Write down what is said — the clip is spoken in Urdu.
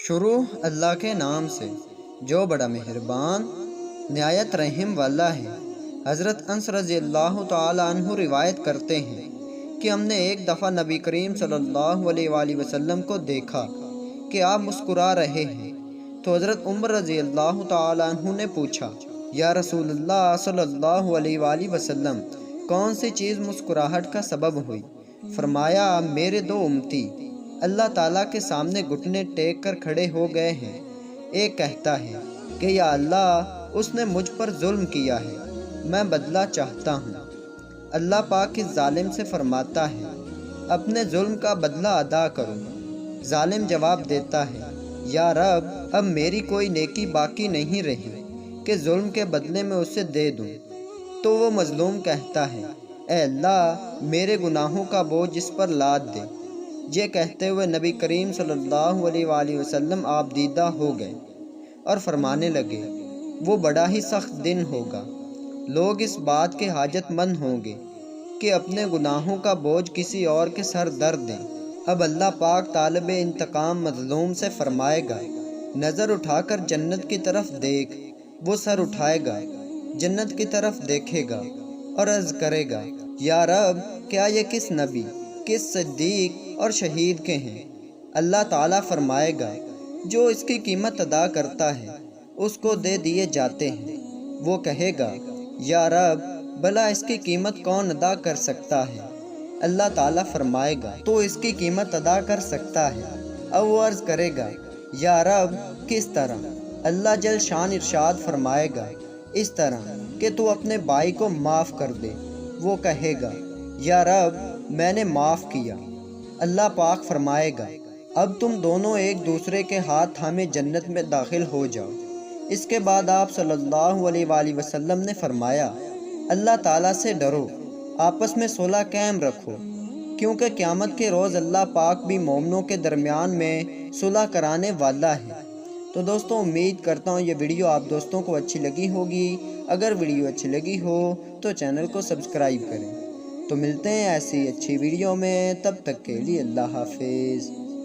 شروع اللہ کے نام سے جو بڑا مہربان نہایت رحم والا ہے۔ حضرت انس رضی اللہ تعالی عنہ روایت کرتے ہیں کہ ہم نے ایک دفعہ نبی کریم صلی اللہ علیہ وآلہ وسلم کو دیکھا کہ آپ مسکرا رہے ہیں، تو حضرت عمر رضی اللہ تعالی عنہ نے پوچھا، یا رسول اللہ صلی اللہ علیہ وآلہ وسلم، کون سی چیز مسکراہٹ کا سبب ہوئی؟ فرمایا، میرے دو امتی اللہ تعالیٰ کے سامنے گھٹنے ٹیک کر کھڑے ہو گئے ہیں۔ ایک کہتا ہے کہ یا اللہ، اس نے مجھ پر ظلم کیا ہے، میں بدلہ چاہتا ہوں۔ اللہ پاک اس ظالم سے فرماتا ہے، اپنے ظلم کا بدلہ ادا کرو۔ ظالم جواب دیتا ہے، یا رب، اب میری کوئی نیکی باقی نہیں رہی کہ ظلم کے بدلے میں اسے دے دوں۔ تو وہ مظلوم کہتا ہے، اے اللہ، میرے گناہوں کا بوجھ اس پر لاد دے۔ یہ کہتے ہوئے نبی کریم صلی اللہ علیہ وآلہ وسلم آپ دیدہ ہو گئے اور فرمانے لگے، وہ بڑا ہی سخت دن ہوگا۔ لوگ اس بات کے حاجت مند ہوں گے کہ اپنے گناہوں کا بوجھ کسی اور کے سر درد دیں۔ اب اللہ پاک طالب انتقام مظلوم سے فرمائے گا، نظر اٹھا کر جنت کی طرف دیکھ۔ وہ سر اٹھائے گا، جنت کی طرف دیکھے گا اور عرض کرے گا، یا رب، کیا یہ کس نبی، کس صدیق اور شہید کے ہیں؟ اللہ تعالیٰ فرمائے گا، جو اس کی قیمت ادا کرتا ہے اس کو دے دیے جاتے ہیں۔ وہ کہے گا، یا رب، بھلا اس کی قیمت کون ادا کر سکتا ہے؟ اللہ تعالیٰ فرمائے گا، تو اس کی قیمت ادا کر سکتا ہے۔ اب وہ عرض کرے گا، یا رب، کس طرح؟ اللہ جل شان ارشاد فرمائے گا، اس طرح کہ تو اپنے بھائی کو معاف کر دے۔ وہ کہے گا، یا رب، میں نے معاف کیا۔ اللہ پاک فرمائے گا، اب تم دونوں ایک دوسرے کے ہاتھ تھامے جنت میں داخل ہو جاؤ۔ اس کے بعد آپ صلی اللہ علیہ وآلہ وسلم نے فرمایا، اللہ تعالیٰ سے ڈرو، آپس میں صلح قائم رکھو، کیونکہ قیامت کے روز اللہ پاک بھی مومنوں کے درمیان میں صلح کرانے والا ہے۔ تو دوستوں، امید کرتا ہوں یہ ویڈیو آپ دوستوں کو اچھی لگی ہوگی۔ اگر ویڈیو اچھی لگی ہو تو چینل کو سبسکرائب کریں۔ تو ملتے ہیں ایسی اچھی ویڈیو میں، تب تک کے لیے اللہ حافظ۔